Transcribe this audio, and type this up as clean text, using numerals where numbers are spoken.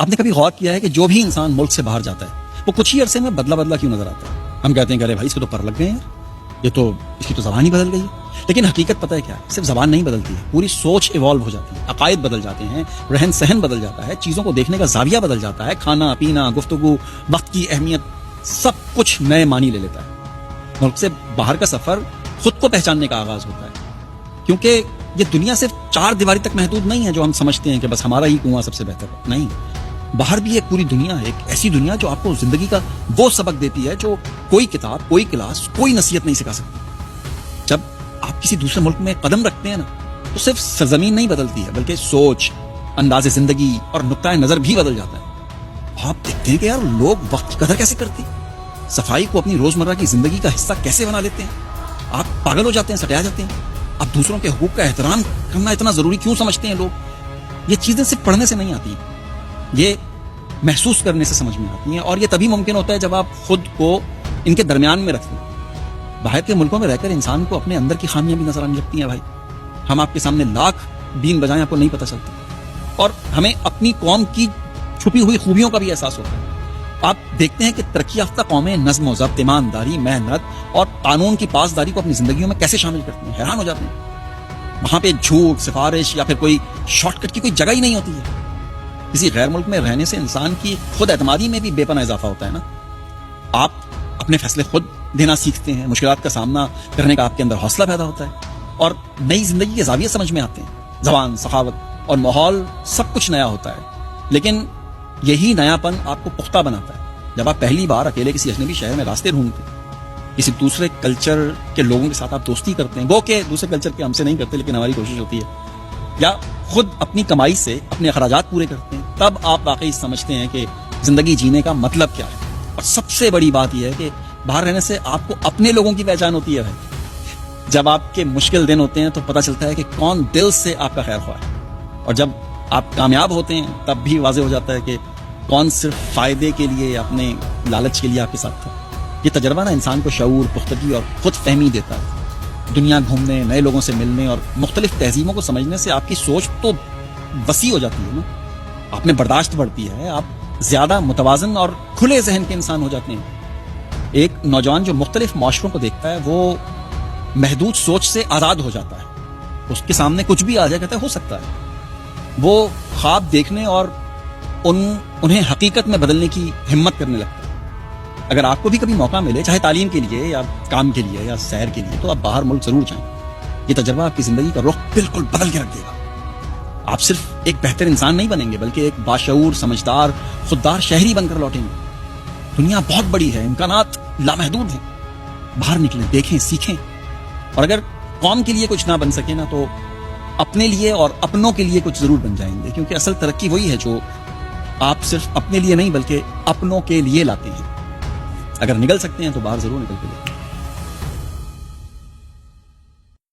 آپ نے کبھی غور کیا ہے کہ جو بھی انسان ملک سے باہر جاتا ہے وہ کچھ ہی عرصے میں بدلا بدلا کیوں نظر آتا ہے؟ ہم کہتے ہیں کہ ارے بھائی اس کو تو پر لگ گئے ہیں، یہ تو اس کی تو زبان ہی بدل گئی ہے. لیکن حقیقت پتہ ہے کیا ہے؟ صرف زبان نہیں بدلتی ہے، پوری سوچ ایوالو ہو جاتی ہے، عقائد بدل جاتے ہیں، رہن سہن بدل جاتا ہے، چیزوں کو دیکھنے کا زاویہ بدل جاتا ہے، کھانا پینا، گفتگو، وقت کی اہمیت، سب کچھ نئے معنی لے لیتا ہے. ملک سے باہر کا سفر خود کو پہچاننے کا آغاز ہوتا ہے، کیونکہ یہ دنیا صرف چار دیواری تک محدود نہیں ہے جو ہم سمجھتے ہیں کہ بس ہمارا ہی کنواں سب سے بہتر ہے. نہیں، باہر بھی ایک پوری دنیا ہے، ایک ایسی دنیا جو آپ کو زندگی کا وہ سبق دیتی ہے جو کوئی کتاب، کوئی کلاس، کوئی نصیحت نہیں سکھا سکتی. جب آپ کسی دوسرے ملک میں قدم رکھتے ہیں نا تو صرف سرزمین نہیں بدلتی ہے بلکہ سوچ، انداز زندگی اور نقطۂ نظر بھی بدل جاتا ہے. آپ دیکھتے ہیں کہ یار لوگ وقت کی قدر کیسے کرتے ہیں، صفائی کو اپنی روزمرہ کی زندگی کا حصہ کیسے بنا لیتے ہیں. آپ پاگل ہو جاتے ہیں، سٹیا جاتے ہیں. آپ دوسروں کے حقوق کا احترام کرنا اتنا ضروری کیوں سمجھتے ہیں لوگ؟ یہ چیزیں صرف پڑھنے سے نہیں آتی، یہ محسوس کرنے سے سمجھ میں آتی ہیں، اور یہ تبھی ممکن ہوتا ہے جب آپ خود کو ان کے درمیان میں رکھیں. باہر کے ملکوں میں رہ کر انسان کو اپنے اندر کی خامیاں بھی نظر آنے لگتی ہیں. بھائی ہم آپ کے سامنے لاکھ دین بجائیں، آپ کو نہیں پتہ چلتا، اور ہمیں اپنی قوم کی چھپی ہوئی خوبیوں کا بھی احساس ہوتا ہے. آپ دیکھتے ہیں کہ ترقی یافتہ قومیں نظم و ضبط، ایمانداری، محنت اور قانون کی پاسداری کو اپنی زندگیوں میں کیسے شامل کرتی ہیں. حیران ہو جاتے ہیں. وہاں پہ جھوٹ، سفارش یا پھر کوئی شارٹ کٹ کی کوئی جگہ ہی نہیں ہوتی ہے. کسی غیر ملک میں رہنے سے انسان کی خود اعتمادی میں بھی بے پناہ اضافہ ہوتا ہے نا. آپ اپنے فیصلے خود دینا سیکھتے ہیں، مشکلات کا سامنا کرنے کا آپ کے اندر حوصلہ پیدا ہوتا ہے، اور نئی زندگی کے زاویے سمجھ میں آتے ہیں. زبان، سخاوت اور ماحول سب کچھ نیا ہوتا ہے، لیکن یہی نیا پن آپ کو پختہ بناتا ہے. جب آپ پہلی بار اکیلے کسی اجنبی شہر میں راستے ڈھونڈتے ہیں، کسی دوسرے کلچر کے لوگوں کے ساتھ آپ دوستی کرتے ہیں، وہ کہ دوسرے کلچر کے ہم سے نہیں کرتے لیکن ہماری کوشش ہوتی ہے، یا خود اپنی کمائی سے اپنے اخراجات پورے کرتے ہیں، تب آپ واقعی سمجھتے ہیں کہ زندگی جینے کا مطلب کیا ہے. اور سب سے بڑی بات یہ ہے کہ باہر رہنے سے آپ کو اپنے لوگوں کی پہچان ہوتی ہے. جب آپ کے مشکل دن ہوتے ہیں تو پتہ چلتا ہے کہ کون دل سے آپ کا خیر خواہ ہے، اور جب آپ کامیاب ہوتے ہیں تب بھی واضح ہو جاتا ہے کہ کون صرف فائدے کے لیے، اپنے لالچ کے لیے آپ کے ساتھ تھا. یہ تجربہ نا انسان کو شعور، پختگی اور خود فہمی دیتا ہے. دنیا گھومنے، نئے لوگوں سے ملنے اور مختلف تہذیبوں کو سمجھنے سے آپ کی سوچ تو وسیع ہو جاتی ہے نا. آپ میں برداشت بڑھتی ہے، آپ زیادہ متوازن اور کھلے ذہن کے انسان ہو جاتے ہیں. ایک نوجوان جو مختلف معاشروں کو دیکھتا ہے وہ محدود سوچ سے آزاد ہو جاتا ہے. اس کے سامنے کچھ بھی آ جائے، کہتا ہے ہو سکتا ہے. وہ خواب دیکھنے اور انہیں حقیقت میں بدلنے کی ہمت کرنے لگتا ہے. اگر آپ کو بھی کبھی موقع ملے، چاہے تعلیم کے لیے یا کام کے لیے یا سیر کے لیے، تو آپ باہر ملک ضرور جائیں. یہ تجربہ آپ کی زندگی کا رخ بالکل بدل کے رکھ دے گا. آپ صرف ایک بہتر انسان نہیں بنیں گے بلکہ ایک باشعور، سمجھدار، خوددار شہری بن کر لوٹیں گے. دنیا بہت بڑی ہے، امکانات لامحدود ہیں. باہر نکلیں، دیکھیں، سیکھیں. اور اگر قوم کے لیے کچھ نہ بن سکے نا تو اپنے لیے اور اپنوں کے لیے کچھ ضرور بن جائیں گے، کیونکہ اصل ترقی وہی ہے جو آپ صرف اپنے لیے نہیں بلکہ اپنوں کے لیے لاتے ہیں. اگر نکل سکتے ہیں تو باہر ضرور نکل کے دیکھیں.